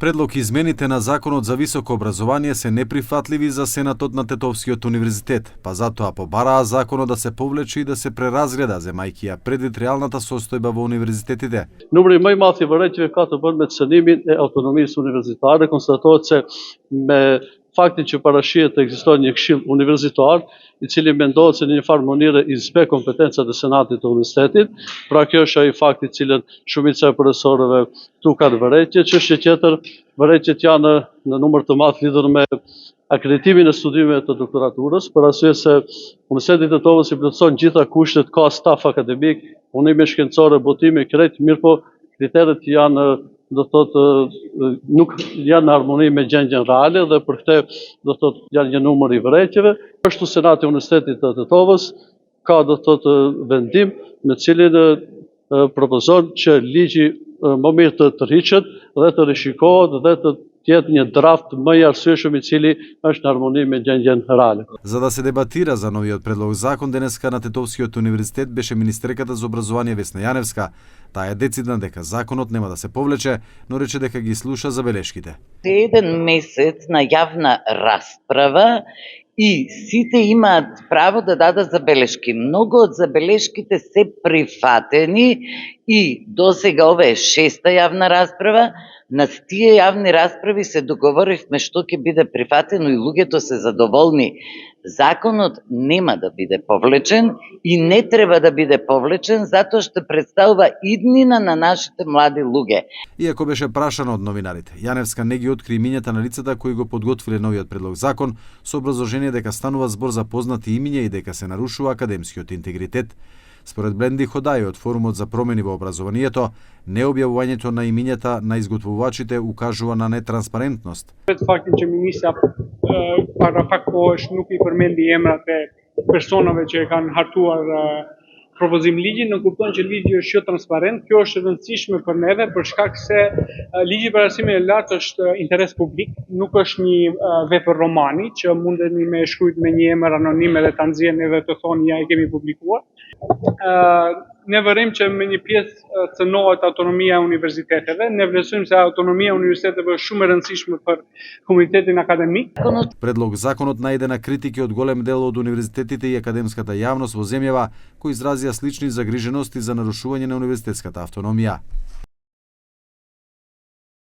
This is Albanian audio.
Предлог измените на Законот за високо образование се неприфатливи за Сенатот на Тетовскиот универзитет, па затоа побараа законот да се повлече и да се преразгледа, земајќи ја предвид реалната состојба во универзитетите. Numri më i madh i vërejtjeve ka të bënë me cënimin e autonomisë universitare. Konstatohet se me faktin që parashihet të ekzistojë një këshill universitar, i cili mendohet se në një farë mënyrë i zbe kompetencat e senatit të universitetit. Pra kjo është ai fakti i cilën shumica e profesorëve tu kanë vërejtje. Çështje tjetër, vërejtjet janë në numër të madh lidhur me akreditimin e studimeve të doktoraturës, për arsye se Universiteti i Tetovës i plotëson gjitha kushtet, ka staf akademik, punime shkencore, botime, krejt, mirë po kriteret janë, do thotë, nuk janë në harmoni me gjendjen reale dhe për këtë, do thotë, janë një numër i vërejtjeve. Ashtu Senati i Universitetit të Tetovës ka, do thotë, vendim me cilin propozon që ligji më mirë të tërhiqet dhe të rishikohet dhe të tjetë një draft më i arsyeshëm i cili është në harmoni me gjendjen reale. За да се дебатира за новиот предлог закон, денеска на Тетовскиот универзитет беше министерката за образование Весна Јаневска. Таа е децидна дека законот нема да се повлече, но рече дека ги слуша забелешките. Еден месец на јавна расправа и сите имаат право да дадат забелешки. Многу од забелешките се прифатени и досега ова е 6-та јавна расправа. На тие јавни расправи се договоривме што ќе биде прифатено и луѓето се задоволни. Законот нема да биде повлечен и не треба да биде повлечен, затоа што представува иднина на нашите млади луѓе. Иако беше прашана од новинарите, Јаневска не ги откри имињата на лицата кои го подготвиле новиот предлог закон со образложение дека станува збор за познати имиња и дека се нарушува академскиот интегритет. Според Бленди Ходај од Форумот за промени во образованието, необјавувањето на имињата на изготвувачите укажува на нетранспарентност. Faktin që ministra para pak kohësh nuk I përmendi emrat e personave që e kanë hartuar propozim ligjin, në kupton që ligji është jo transparent. Kjo është e rëndësishme për neve për shkak se ligji i parasimit e lartë është interes publik, nuk është një vepër romani që mundeni me shkruajt me një emër anonim dhe ta nxjerrni dhe të thoni ja e kemi publikuar. Ne vërim që me një pjesë cënohet autonomia e universiteteve. Ne vlerësojmë se autonomia e universiteteve është shumë e rëndësishme për komunitetin akademik. Предлог законот најде на критики од голем дел од универзитетите и академската јавност во земјава, кои изразија слични загрижености за нарушување на универзитетската автономија.